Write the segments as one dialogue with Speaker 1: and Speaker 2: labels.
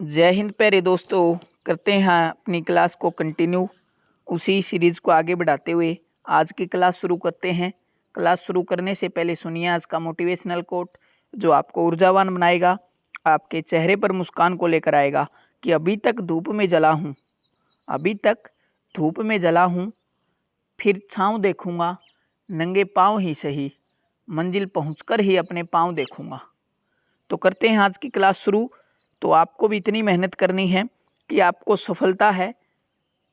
Speaker 1: जय हिंद प्यारे दोस्तों। करते हैं अपनी क्लास को कंटिन्यू, उसी सीरीज को आगे बढ़ाते हुए आज की क्लास शुरू करते हैं। क्लास शुरू करने से पहले सुनिए आज का मोटिवेशनल कोट जो आपको ऊर्जावान बनाएगा, आपके चेहरे पर मुस्कान को लेकर आएगा कि अभी तक धूप में जला हूँ, अभी तक धूप में जला हूँ, फिर छाँव देखूँगा, नंगे पाँव ही सही, मंजिल पहुँचकर ही अपने पाँव देखूँगा। तो करते हैं आज की क्लास शुरू। तो आपको भी इतनी मेहनत करनी है कि आपको सफलता है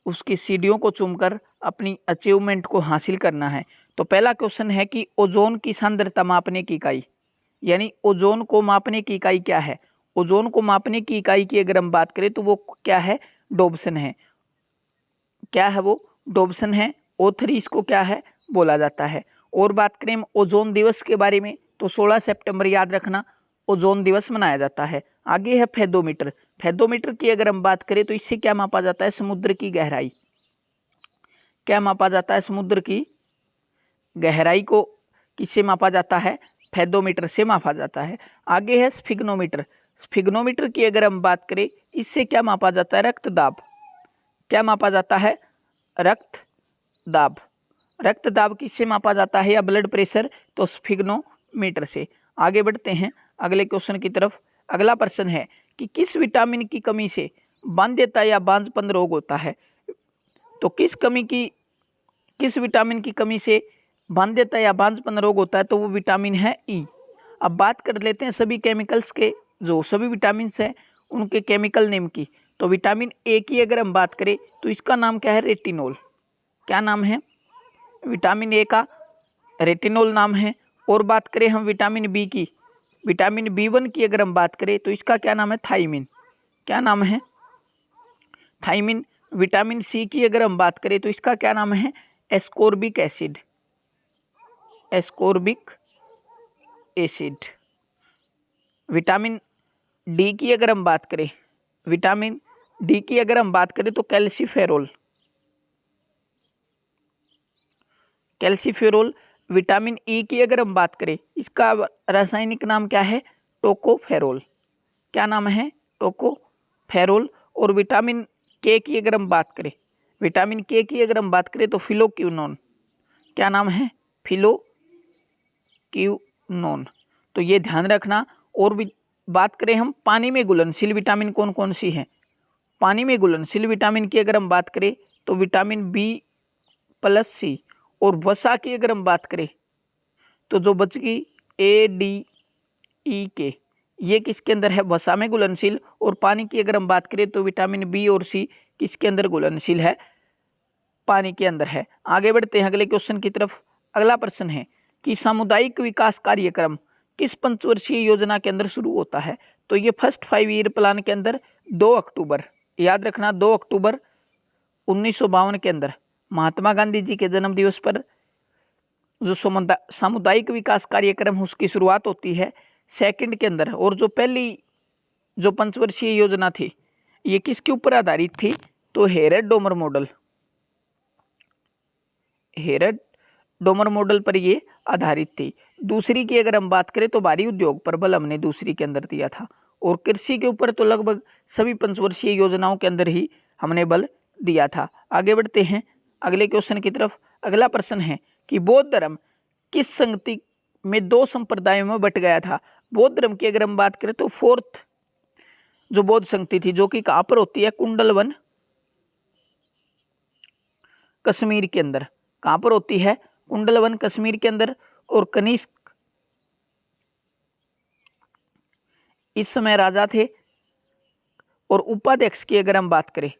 Speaker 1: उसकी सीढ़ियों को चूमकर अपनी अचीवमेंट को हासिल करना है। तो पहला क्वेश्चन है कि ओजोन की सांद्रता मापने की इकाई, यानी ओजोन को मापने की इकाई क्या है। ओजोन को मापने की इकाई की अगर हम बात करें तो वो क्या है, डोब्सन है। क्या है वो, डोब्सन है। O3 इसको क्या है बोला जाता है। और बात करें हम ओजोन दिवस के बारे में तो 16 सितंबर याद रखना ओजोन दिवस मनाया जाता है। आगे है फेदोमीटर। फेदोमीटर की अगर हम बात करें तो इससे क्या मापा जाता है, समुद्र की गहराई। क्या मापा जाता है, समुद्र की गहराई को किससे मापा जाता है, फेदोमीटर से मापा जाता है। आगे है स्फिग्नोमीटर। स्फिग्नोमीटर की अगर हम बात करें इससे क्या मापा जाता है, रक्तदाब। क्या मापा जाता है, रक्तदाब। रक्तदाब किससे मापा जाता है या ब्लड प्रेशर, तो स्फिग्नोमीटर से। आगे बढ़ते हैं अगले क्वेश्चन की तरफ। अगला प्रश्न है कि किस विटामिन की कमी से बांध्यता या बांझपन रोग होता है। तो किस विटामिन की कमी से बांध्यता या बांझपन रोग होता है, तो वो विटामिन है ई। अब बात कर लेते हैं सभी केमिकल्स के, जो सभी विटामिन हैं उनके केमिकल नेम की। तो विटामिन ए की अगर हम बात करें तो इसका नाम क्या है, रेटिनोल। क्या नाम है, विटामिन ए का रेटिनोल नाम है। और बात करें हम विटामिन बी की, विटामिन B1 की अगर हम बात करें तो इसका क्या नाम है, थाइमिन। क्या नाम है, थाइमिन। विटामिन सी की अगर हम बात करें तो इसका क्या नाम है, ascorbic acid. Ascorbic acid. Vitamin D की अगर हम बात करें, विटामिन डी की अगर हम बात करें तो कैल्सीफेरोल। कैल्सीफेरोल। विटामिन ई की अगर हम बात करें इसका रासायनिक नाम क्या है, टोकोफेरोल। क्या नाम है, टोकोफेरोल। और विटामिन के की अगर हम बात करें, विटामिन के की अगर हम बात करें तो फिलोक्विनोन। क्या नाम है, फिलोक्विनोन। तो ये ध्यान रखना। और भी बात करें हम पानी में घुलनशील विटामिन कौन कौन सी हैं। पानी में घुलनशील विटामिन की अगर हम बात करें तो विटामिन B+C। और वसा की अगर हम बात करें तो जो बच गई ADE, ये किसके अंदर है, वसा में घुलनशील। और पानी की अगर हम बात करें तो विटामिन B और C किसके अंदर घुलनशील है, पानी के अंदर है। आगे बढ़ते हैं अगले क्वेश्चन की तरफ। अगला प्रश्न है कि सामुदायिक विकास कार्यक्रम किस पंचवर्षीय योजना के अंदर शुरू होता है। तो ये फर्स्ट 5 ईयर प्लान के अंदर 2 अक्टूबर, याद रखना 2 अक्टूबर 1952 के अंदर महात्मा गांधी जी के जन्म दिवस पर जो सामुदायिक विकास कार्यक्रम उसकी शुरुआत होती है सेकंड के अंदर। और जो पहली जो पंचवर्षीय योजना थी ये किसके ऊपर आधारित थी, तो Harrod Domar model. Harrod Domar model पर ये आधारित थी। दूसरी की अगर हम बात करें तो भारी उद्योग पर बल हमने दूसरी के अंदर दिया था। और कृषि के ऊपर तो लगभग सभी पंचवर्षीय योजनाओं के अंदर ही हमने बल दिया था। आगे बढ़ते हैं अगले क्वेश्चन की तरफ। अगला प्रश्न है कि बौद्ध धर्म किस संगति में 2 संप्रदायों में बट गया था। बौद्ध धर्म की अगर हम बात करें तो 4th जो बौद्ध संगति थी, जो कि कहाँ पर होती है, कुंडलवन कश्मीर के अंदर। कहाँ पर होती है, कुंडलवन कश्मीर के अंदर। और कनिष्क इस समय राजा थे। और उपाध्यक्ष की अगर हम बात करें,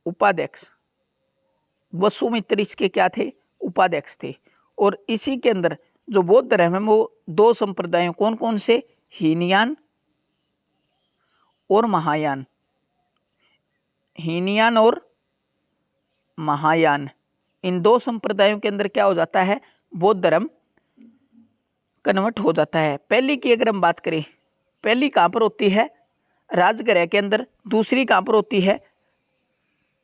Speaker 1: उपाध्यक्ष वसुमित्र इसके क्या थे, उपाध्यक्ष थे। और इसी के अंदर जो बौद्ध धर्म है वो 2 संप्रदायों कौन कौन से, हीनयान और महायान। हीनयान और महायान, इन 2 संप्रदायों के अंदर क्या हो जाता है, बौद्ध धर्म कन्वर्ट हो जाता है। पहली की अगर हम बात करें, पहली कहाँ पर होती है, राजगृह के अंदर। दूसरी कहाँ पर होती है,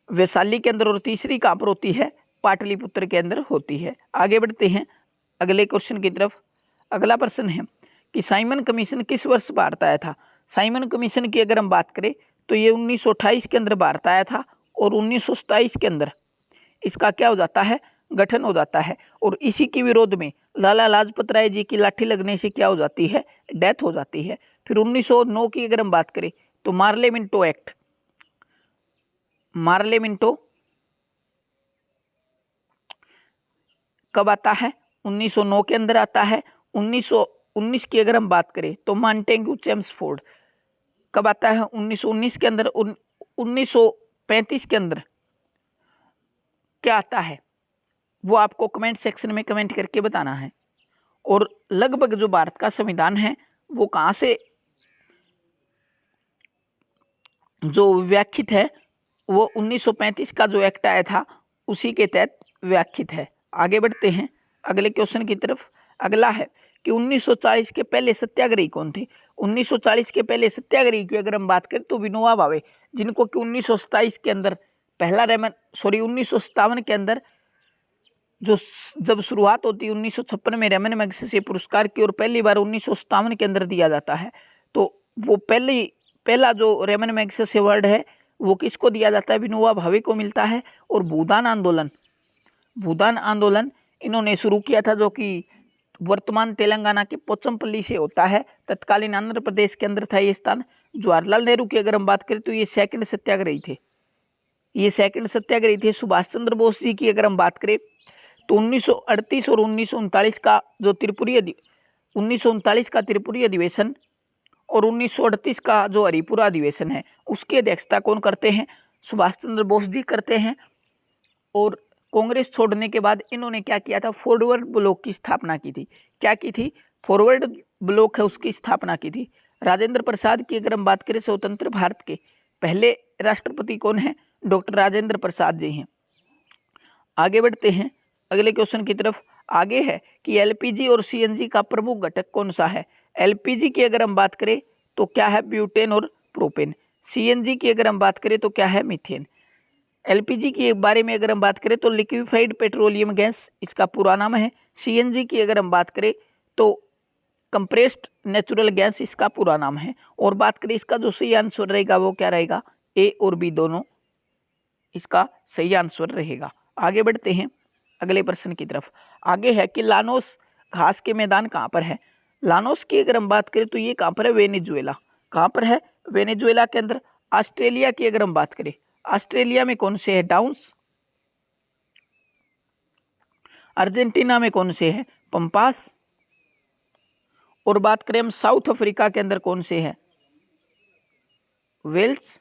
Speaker 1: वैशाली के अंदर। और तीसरी कहाँ पर होती है, पाटलिपुत्र के अंदर होती है। आगे बढ़ते हैं अगले क्वेश्चन की तरफ। अगला प्रश्न है कि साइमन कमीशन किस वर्ष भारत आया था। साइमन कमीशन की अगर हम बात करें तो ये 1928 के अंदर भारत आया था और 1927 के अंदर इसका क्या हो जाता है, गठन हो जाता है। और इसी के विरोध में लाला लाजपत राय जी की लाठी लगने से क्या हो जाती है, डेथ हो जाती है। फिर 1909 की अगर हम बात करें तो Morley Minto act, Morley Minto कब आता है, 1909 के अंदर आता है। 1919 की अगर हम बात करें तो मॉन्टेग्यू चेम्सफोर्ड कब आता है, 1919 के अंदर। 1935 के अंदर क्या आता है वो आपको कमेंट सेक्शन में कमेंट करके बताना है। और लगभग जो भारत का संविधान है वो कहाँ से जो व्याख्यित है, वो 1935 का जो एक्ट आया था उसी के तहत व्याख्यित है। आगे बढ़ते हैं अगले क्वेश्चन की तरफ। अगला है कि 1940 के पहले सत्याग्रही कौन थे। 1940 के पहले सत्याग्रही की अगर हम बात करें तो विनोबा भावे, जिनको कि 1927 के अंदर पहला 1957 के अंदर जो जब शुरुआत होती है 1956 में रेमन मैग्सेसे पुरस्कार की और पहली बार 1957 के अंदर दिया जाता है। तो वो पहला जो रेमन मैग्सेसे अवार्ड है वो किसको दिया जाता है, विनोबा भावे को मिलता है। और भूदान आंदोलन इन्होंने शुरू किया था, जो कि वर्तमान तेलंगाना के पोचमपल्ली से होता है। तत्कालीन आंध्र प्रदेश के अंदर था ये स्थान। जवाहरलाल नेहरू की अगर हम बात करें तो ये सेकंड सत्याग्रही थे। सुभाष चंद्र बोस जी की अगर हम बात करें तो 1938 और 1939 का जो 1939 का त्रिपुरी अधिवेशन और 1938 का जो हरिपुरा अधिवेशन है उसकी अध्यक्षता कौन करते हैं, सुभाष चंद्र बोस जी करते हैं। और कांग्रेस छोड़ने के बाद इन्होंने क्या किया था, फॉरवर्ड ब्लॉक की स्थापना की थी। क्या की थी, फॉरवर्ड ब्लॉक है उसकी स्थापना की थी। राजेंद्र प्रसाद की अगर हम बात करें, स्वतंत्र भारत के पहले राष्ट्रपति कौन है, डॉक्टर राजेंद्र प्रसाद जी हैं। आगे बढ़ते हैं अगले क्वेश्चन की तरफ। आगे है कि एलपीजी और सीएनजी का प्रमुख घटक कौन सा है। एलपीजी की अगर हम बात करें तो क्या है, ब्यूटेन और प्रोपेन। सीएनजी की अगर हम बात करें तो क्या है, मीथेन। एलपीजी के बारे में अगर हम बात करें तो लिक्विफाइड पेट्रोलियम गैस इसका पूरा नाम है। सीएनजी की अगर हम बात करें तो कंप्रेस्ड नेचुरल गैस इसका पूरा नाम है। और बात करें इसका जो सही आंसर रहेगा वो क्या रहेगा, ए और बी दोनों इसका सही आंसर रहेगा। आगे बढ़ते हैं अगले प्रश्न की तरफ। आगे है कि लानोस घास के मैदान कहाँ पर है। लानोस की अगर हम बात करें तो ये कहाँ पर है, वेनेजुएला। कहाँ पर है, वेनेजुएला के अंदर। ऑस्ट्रेलिया की अगर हम बात करें, ऑस्ट्रेलिया में कौन से है, डाउन्स। अर्जेंटीना में कौन से है, पंपास। और बात करें हम साउथ अफ्रीका के अंदर कौन से है, वेल्स।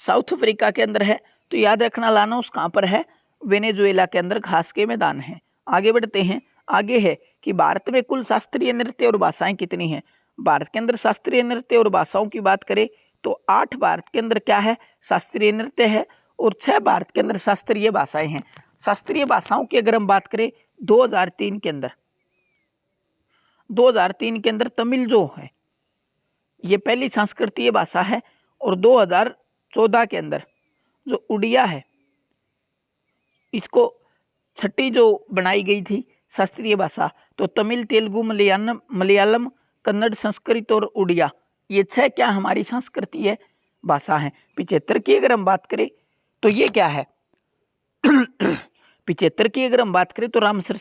Speaker 1: साउथ अफ्रीका के अंदर है तो याद रखना लानोस कहाँ पर है, वेनेजुएला के अंदर घास के मैदान है। आगे बढ़ते हैं। आगे है कि भारत में कुल शास्त्रीय नृत्य और भाषाएं कितनी हैं। भारत के अंदर शास्त्रीय नृत्य और भाषाओं की बात करें तो 8 भारत के अंदर क्या है, शास्त्रीय नृत्य है और 6 भारत के अंदर शास्त्रीय भाषाएं हैं। शास्त्रीय भाषाओं की अगर हम बात करें 2003 के अंदर तमिल जो है ये पहली सांस्कृतिक भाषा है। और 2014 के अंदर जो उड़िया है इसको छठी जो बनाई गई थी शास्त्रीय भाषा। तो तमिल, तेलुगु, मलयालम, कन्नड़, संस्कृत और उड़िया, ये 6 क्या हमारी संस्कृतीय भाषा है। 75 की अगर हम बात करें तो ये क्या है 75 की अगर हम बात करें तो रामसर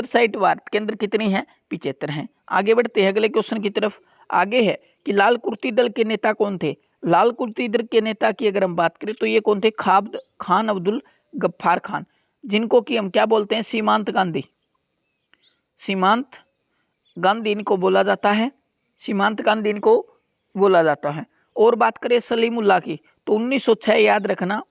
Speaker 1: साइट भारत के अंदर कितनी है, 75 हैं। आगे बढ़ते हैं अगले क्वेश्चन की तरफ। आगे है कि लाल कुर्ती दल के नेता कौन थे। लाल कुर्ती दल के नेता की अगर हम बात करें तो ये कौन थे, खान अब्दुल गफ्फार खान, जिनको कि हम क्या बोलते हैं, सीमांत गांधी इनको बोला जाता है, सीमांत गांधी इनको बोला जाता है। और बात करें सलीमुल्लाह की तो 1906 याद रखना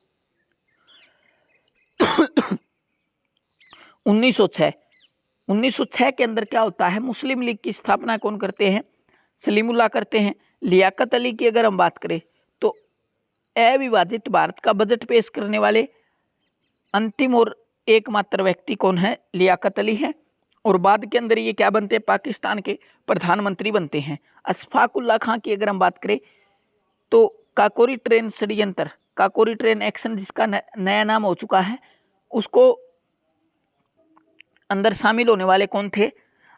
Speaker 1: 1906 के अंदर क्या होता है, मुस्लिम लीग की स्थापना कौन करते हैं, सलीमुल्लाह करते हैं। लियाकत अली की अगर हम बात करें तो अविभाजित भारत का बजट पेश करने वाले अंतिम और एकमात्र व्यक्ति कौन है, लियाकत अली है। और बाद के अंदर ये क्या बनते हैं, पाकिस्तान के प्रधानमंत्री बनते हैं। अशफाक उल्लाह खां की अगर हम बात करें तो काकोरी ट्रेन षड्यंत्र, काकोरी ट्रेन एक्शन जिसका नया नाम हो चुका है, उसको अंदर शामिल होने वाले कौन थे,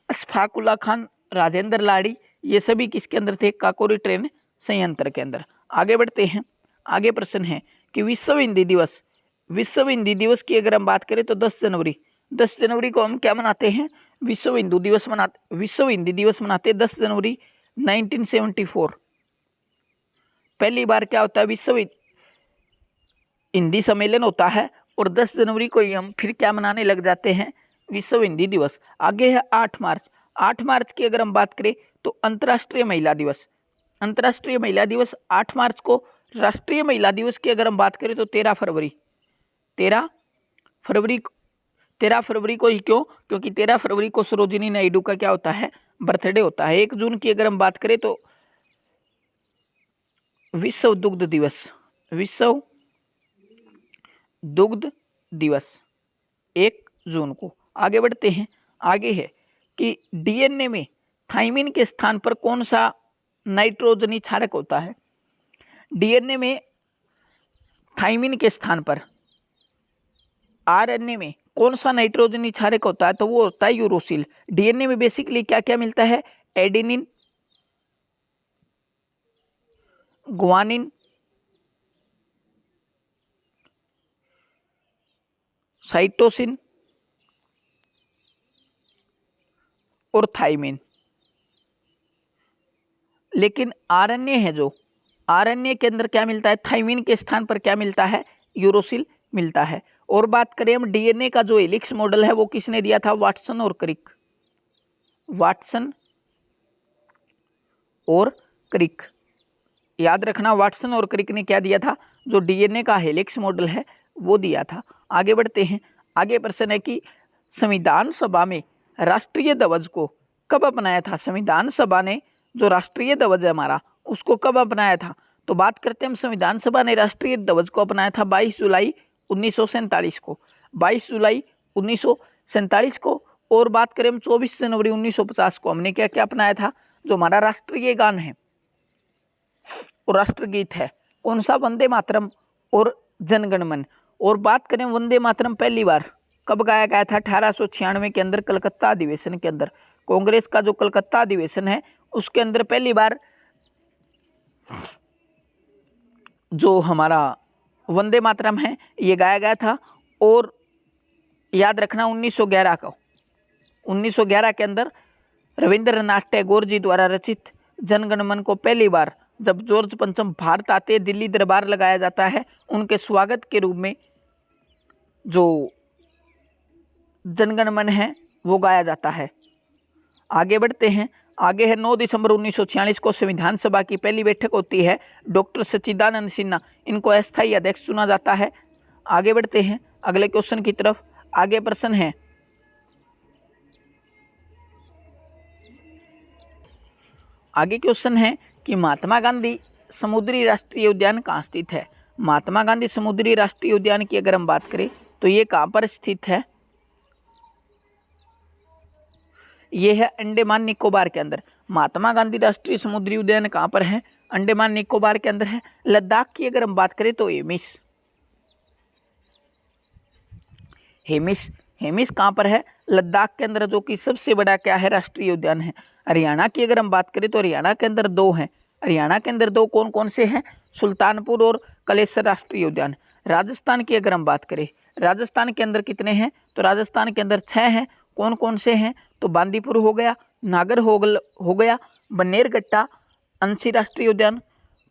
Speaker 1: अशफाक उल्लाह खान, राजेंद्र लाड़ी, ये सभी किसके अंदर थे, काकोरी ट्रेन संयंत्र के अंदर। आगे बढ़ते हैं। आगे प्रश्न है कि विश्व हिंदी दिवस, विश्व हिंदी दिवस की अगर हम बात करें तो 10 जनवरी को हम क्या मनाते हैं, विश्व हिंदी दिवस मनाते हैं 10 जनवरी 1974। पहली बार क्या होता है, विश्व हिंदी सम्मेलन होता है और 10 जनवरी को ही हम फिर क्या मनाने लग जाते हैं, विश्व हिंदी दिवस। आगे है 8 मार्च। 8 मार्च की अगर हम बात करें तो अंतर्राष्ट्रीय महिला दिवस। अंतर्राष्ट्रीय महिला दिवस 8 मार्च को। राष्ट्रीय महिला दिवस की अगर हम बात करें तो 13 फरवरी को ही। क्यों? क्योंकि 13 फरवरी को सरोजिनी नायडू का क्या होता है, बर्थडे होता है। 1 जून की अगर हम बात करें तो विश्व दुग्ध दिवस, विश्व दुग्ध दिवस 1 जून को। आगे बढ़ते हैं। आगे है कि डीएनए में थाइमिन के स्थान पर कौन सा नाइट्रोजनी क्षारक होता है। डीएनए में थाइमिन के स्थान पर आरएनए में कौन सा नाइट्रोजनी क्षारक होता है, तो वो होता है यूरोसिल। डीएनए में बेसिकली क्या क्या मिलता है, एडेनिन, ग्वानिन, साइटोसिन और थाइमिन। लेकिन आरएनए है जो, आरएनए के अंदर क्या मिलता है, थाइमिन के स्थान पर क्या मिलता है, यूरोसिल मिलता है। और बात करें हम डीएनए का जो हेलिक्स मॉडल है वो किसने दिया था, वाटसन और क्रिक। वाटसन और क्रिक, याद रखना, वाटसन और क्रिक ने क्या दिया था, जो डीएनए का हेलिक्स मॉडल है वो दिया था। आगे बढ़ते हैं। आगे प्रश्न है कि संविधान सभा में राष्ट्रीय ध्वज को कब अपनाया था। संविधान सभा ने जो राष्ट्रीय ध्वज है हमारा उसको कब अपनाया था, तो बात करते हैं हम संविधान सभा ने राष्ट्रीय ध्वज को अपनाया था 22 जुलाई 1947 को, 22 जुलाई 1947 को। और बात करें हम 24 जनवरी 1950 को हमने क्या क्या अपनाया था, जो हमारा राष्ट्रीय गान है और राष्ट्रगीत है कौन सा, वंदे मातरम और जनगण मन। और बात करें वंदे मातरम पहली बार कब गाया गया था, 1896 के अंदर कलकत्ता अधिवेशन के अंदर। कांग्रेस का जो कलकत्ता अधिवेशन है उसके अंदर पहली बार जो हमारा वंदे मातरम है ये गाया गया था। और याद रखना 1911 के अंदर रविंद्रनाथ टैगोर जी द्वारा रचित जनगण मन को पहली बार जब जॉर्ज पंचम भारत आते हैं, दिल्ली दरबार लगाया जाता है, उनके स्वागत के रूप में जो जनगण मन है वो गाया जाता है। आगे बढ़ते हैं। आगे है 9 दिसंबर 1946 को संविधान सभा की पहली बैठक होती है। डॉक्टर सच्चिदानंद सिन्हा इनको अस्थायी अध्यक्ष चुना जाता है। आगे बढ़ते हैं अगले क्वेश्चन की तरफ। आगे प्रश्न है कि महात्मा गांधी समुद्री राष्ट्रीय उद्यान कहाँ स्थित है। महात्मा गांधी समुद्री राष्ट्रीय उद्यान की अगर हम बात करें तो ये कहाँ पर स्थित है, ये है अंडमान निकोबार के अंदर। महात्मा गांधी राष्ट्रीय समुद्री उद्यान कहाँ पर है, अंडमान निकोबार के अंदर है। लद्दाख की अगर हम बात करें तो हेमिस कहाँ पर है, लद्दाख के अंदर, जो कि सबसे बड़ा क्या है, राष्ट्रीय उद्यान है। हरियाणा की अगर हम बात करें तो हरियाणा के अंदर 2 हैं। हरियाणा के अंदर 2 कौन कौन से हैं, सुल्तानपुर और कलेसर राष्ट्रीय उद्यान। राजस्थान की अगर हम बात करें, राजस्थान के अंदर कितने हैं, तो राजस्थान के अंदर 6 हैं। कौन कौन से हैं, तो बांदीपुर हो गया, नागरहोगल हो गया, बन्नेरघट्टा अंशी राष्ट्रीय उद्यान,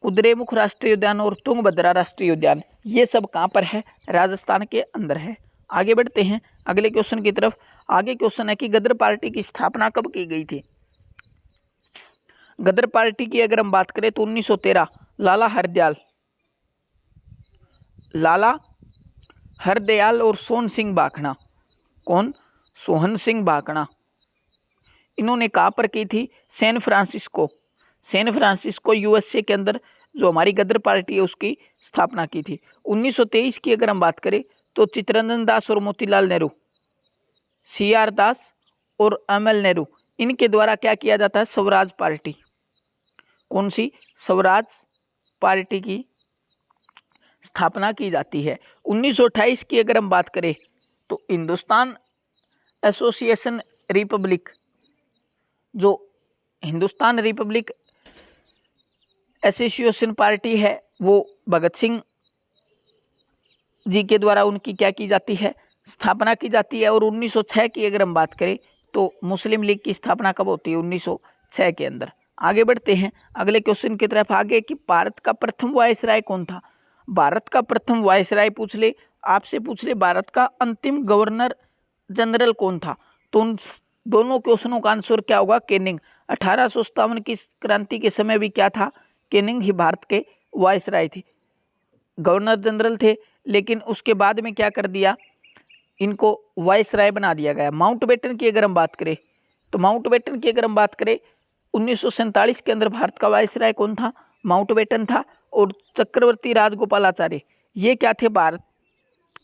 Speaker 1: कुद्रेमुख राष्ट्रीय उद्यान और तुंगभद्रा राष्ट्रीय उद्यान। ये सब कहाँ पर है, राजस्थान के अंदर है। आगे बढ़ते हैं अगले क्वेश्चन की तरफ। आगे क्वेश्चन है कि गदर पार्टी की स्थापना कब की गई थी। गदर पार्टी की अगर हम बात करें तो 1913 लाला हरदयाल और सोहन सिंह भाखड़ा, कौन, सोहन सिंह भाखड़ा, इन्होंने कहाँ पर की थी, सैन फ्रांसिस्को यूएसए के अंदर जो हमारी गदर पार्टी है उसकी स्थापना की थी। 1923 की अगर हम बात करें तो चित्तरंजन दास और मोतीलाल नेहरू, CR दास और ML नेहरू, इनके द्वारा क्या किया जाता है, स्वराज पार्टी, कौन सी, स्वराज पार्टी की स्थापना की जाती है। 1928 की अगर हम बात करें तो हिंदुस्तान एसोसिएशन रिपब्लिक, जो हिंदुस्तान रिपब्लिक एसोसिएशन पार्टी है वो भगत सिंह जी के द्वारा उनकी क्या की जाती है, स्थापना की जाती है। और 1906 की अगर हम बात करें तो मुस्लिम लीग की स्थापना कब होती है, 1906 के अंदर। आगे बढ़ते हैं अगले क्वेश्चन की तरफ आगे कि भारत का प्रथम वायसराय कौन था। भारत का प्रथम वायसराय पूछ ले, आपसे पूछ ले भारत का अंतिम गवर्नर जनरल कौन था, तो उन दोनों क्वेश्चनों का आंसर क्या होगा, कैनिंग। 1857 की क्रांति के समय भी क्या था, कैनिंग ही भारत के वायसराय थे, गवर्नर जनरल थे। लेकिन उसके बाद में क्या कर दिया, इनको वायसराय बना दिया गया। माउंटबेटन की अगर हम बात करें तो माउंटबेटन की अगर हम बात करें 1947 के अंदर भारत का वायसराय कौन था, माउंटबेटन था। और चक्रवर्ती राजगोपालाचारी ये क्या थे, भारत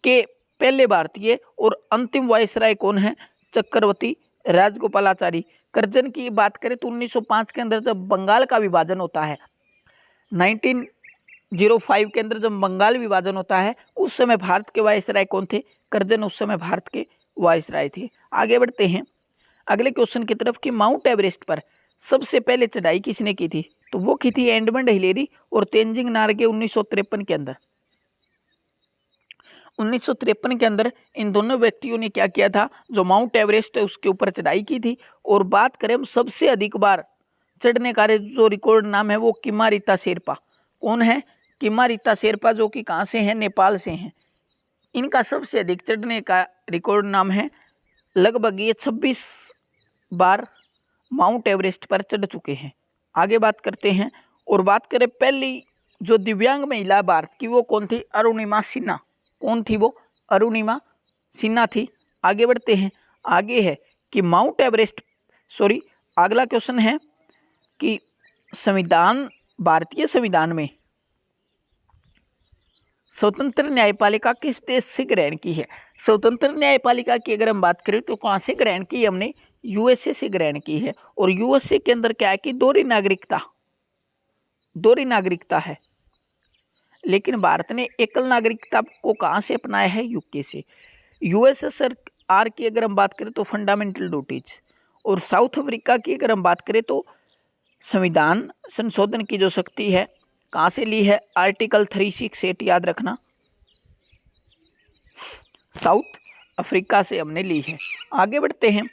Speaker 1: के पहले भारतीय और अंतिम वायसराय कौन है, चक्रवर्ती राजगोपालाचारी। कर्जन की बात करें तो 1905 के अंदर जब बंगाल का विभाजन होता है, 1905 के अंदर जब बंगाल विभाजन होता है उस समय भारत के वायसराय कौन थे, कर्जन उस समय भारत के वायसराय थे। आगे बढ़ते हैं अगले क्वेश्चन की तरफ कि माउंट एवरेस्ट पर सबसे पहले चढ़ाई किसने की थी, तो वो की थी एडमंड हिलेरी और तेंजिंग नार्गे 1953 के अंदर। 1953 के अंदर इन दोनों व्यक्तियों ने क्या किया था, जो माउंट एवरेस्ट है उसके ऊपर चढ़ाई की थी। और बात करें हम सबसे अधिक बार चढ़ने का जो रिकॉर्ड नाम है वो किमारिता शेरपा। कौन है, किमारिता शेरपा, जो कि कहाँ से हैं, नेपाल से हैं। इनका सबसे अधिक चढ़ने का रिकॉर्ड नाम है, लगभग ये 26 बार माउंट एवरेस्ट पर चढ़ चुके हैं। आगे बात करते हैं और बात करें पहली जो दिव्यांग महिला भारत की वो कौन थी, अरुणिमा सिन्हा। कौन थी वो, अरुणिमा सिन्हा थी। आगे बढ़ते हैं आगे है कि माउंट एवरेस्ट अगला क्वेश्चन है कि संविधान, भारतीय संविधान में स्वतंत्र न्यायपालिका किस देश से ग्रहण की है। स्वतंत्र न्यायपालिका की अगर हम बात करें तो कहाँ से ग्रहण की, हमने यूएसए से ग्रहण की है। और यूएसए के अंदर क्या है कि दोहरी नागरिकता है। लेकिन भारत ने एकल नागरिकता को कहाँ से अपनाया है, यूके से। यूएसएसआर की अगर हम बात करें तो फंडामेंटल ड्यूटीज। और साउथ अफ्रीका की अगर हम बात करें तो संविधान संशोधन की जो शक्ति है कहाँ से ली है, आर्टिकल 368 याद रखना, साउथ अफ्रीका से हमने ली है। आगे बढ़ते हैं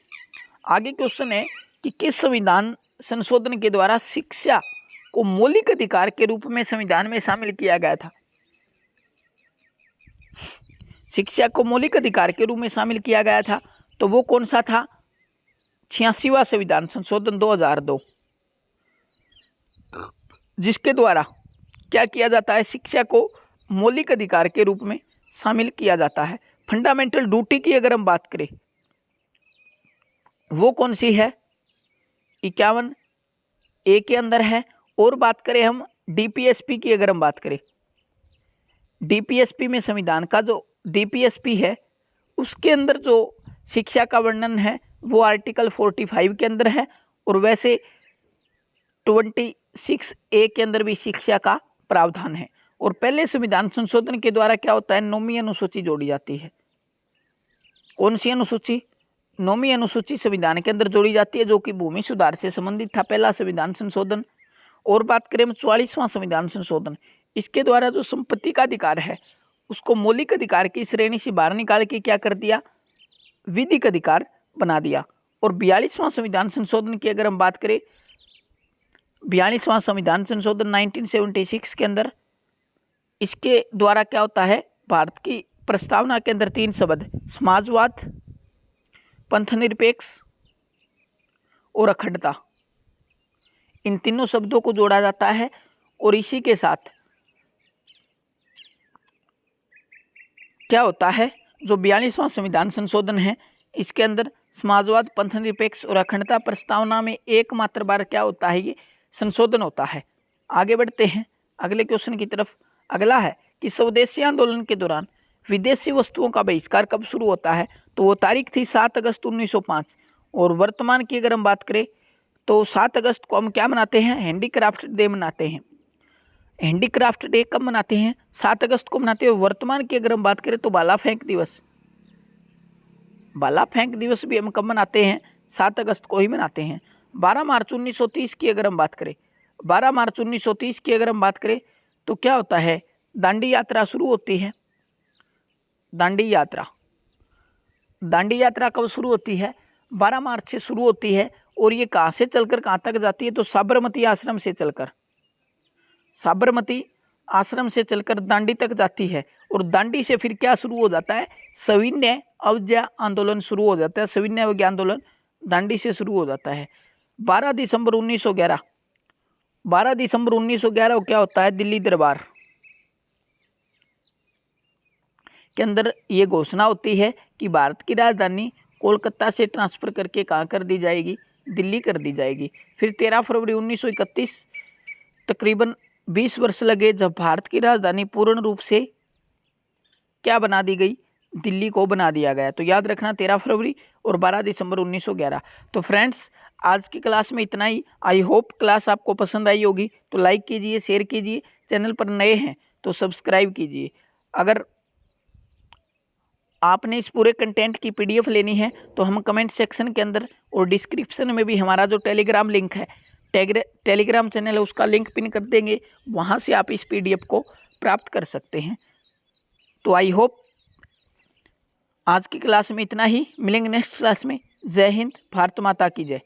Speaker 1: आगे क्वेश्चन है कि किस संविधान संशोधन के द्वारा शिक्षा को मौलिक अधिकार के रूप में संविधान में शामिल किया गया था। शिक्षा को मौलिक अधिकार के रूप में शामिल किया गया था तो वो कौन सा था, 86वां संविधान संशोधन 2002, जिसके द्वारा क्या किया जाता है, शिक्षा को मौलिक अधिकार के रूप में शामिल किया जाता है। फंडामेंटल ड्यूटी की अगर हम बात करें वो कौन सी है, 51A के अंदर है। और बात करें हम डीपीएसपी की अगर हम बात करें, डीपीएसपी में संविधान का जो डीपीएसपी है उसके अंदर जो शिक्षा का वर्णन है वो आर्टिकल 45 के अंदर है। और वैसे 26A के अंदर भी शिक्षा का प्रावधान है। और पहले संविधान संशोधन के द्वारा क्या होता है, नौवीं अनुसूची जोड़ी जाती है। कौन सी अनुसूची, नौवीं अनुसूची संविधान के अंदर जोड़ी जाती है, जो कि भूमि सुधार से संबंधित था पहला संविधान संशोधन। और बात करें हम 44वां संविधान संशोधन, इसके द्वारा जो संपत्ति का अधिकार है उसको मौलिक अधिकार की श्रेणी से बाहर निकाल के क्या कर दिया, विधिक अधिकार बना दिया। और 42वां संविधान संशोधन की अगर हम बात करें, 42वां संविधान संशोधन 1976 के अंदर, इसके द्वारा क्या होता है, भारत की प्रस्तावना के अंदर 3 शब्द समाजवाद, पंथनिरपेक्ष और अखंडता, इन तीनों शब्दों को जोड़ा जाता है। और इसी के साथ क्या होता है, जो 42वां संविधान संशोधन है इसके अंदर समाजवाद, पंथनिरपेक्ष और अखंडता प्रस्तावना में एकमात्र बार क्या होता है, ये संशोधन होता है। आगे बढ़ते हैं अगले क्वेश्चन की तरफ। अगला है कि स्वदेशी आंदोलन के दौरान विदेशी वस्तुओं का बहिष्कार कब शुरू होता है, तो वो तारीख थी 7 अगस्त 1905। और वर्तमान की अगर हम बात करें तो 7 अगस्त को हम क्या मनाते हैं, हैंडीक्राफ्ट डे मनाते हैं। हैंडीक्राफ्ट डे कब मनाते हैं, 7 अगस्त को मनाते हैं। वर्तमान की अगर हम बात करें तो भाला फेंक दिवस भी हम कब मनाते हैं, 7 अगस्त को ही मनाते हैं। 12 मार्च 1930 की अगर हम बात करें, 12 मार्च 1930 की अगर हम बात करें तो क्या होता है, दांडी यात्रा शुरू होती है। दांडी यात्रा कब शुरू होती है? 12 मार्च से शुरू होती है। और ये कहाँ से चलकर कहाँ तक जाती है? तो साबरमती आश्रम से चलकर दांडी तक जाती है। और दांडी से फिर क्या शुरू हो जाता है? सविनय अवज्ञा आंदोलन शुरू हो जाता है। सविनय अवज्ञा आंदोलन दांडी से शुरू हो जाता है। 12 दिसंबर 1911 को क्या होता है? दिल्ली दरबार के अंदर ये घोषणा होती है कि भारत की राजधानी कोलकाता से ट्रांसफर करके कहाँ कर दी जाएगी? दिल्ली कर दी जाएगी। फिर 13 फरवरी 1931, तकरीबन 20 वर्ष लगे जब भारत की राजधानी पूर्ण रूप से क्या बना दी गई? दिल्ली को बना दिया गया। तो याद रखना 13 फरवरी और 12 दिसंबर 1911। तो फ्रेंड्स, आज की क्लास में इतना ही। आई होप क्लास आपको पसंद आई होगी। तो लाइक कीजिए, शेयर कीजिए, चैनल पर नए हैं तो सब्सक्राइब कीजिए। अगर आपने इस पूरे कंटेंट की पीडीएफ लेनी है तो हम कमेंट सेक्शन के अंदर और डिस्क्रिप्शन में भी हमारा जो टेलीग्राम लिंक है, टेलीग्राम चैनल है, उसका लिंक पिन कर देंगे। वहाँ से आप इस पीडीएफ को प्राप्त कर सकते हैं। तो आई होप आज की क्लास में इतना ही। मिलेंगे नेक्स्ट क्लास में। जय हिंद, भारत माता की जय।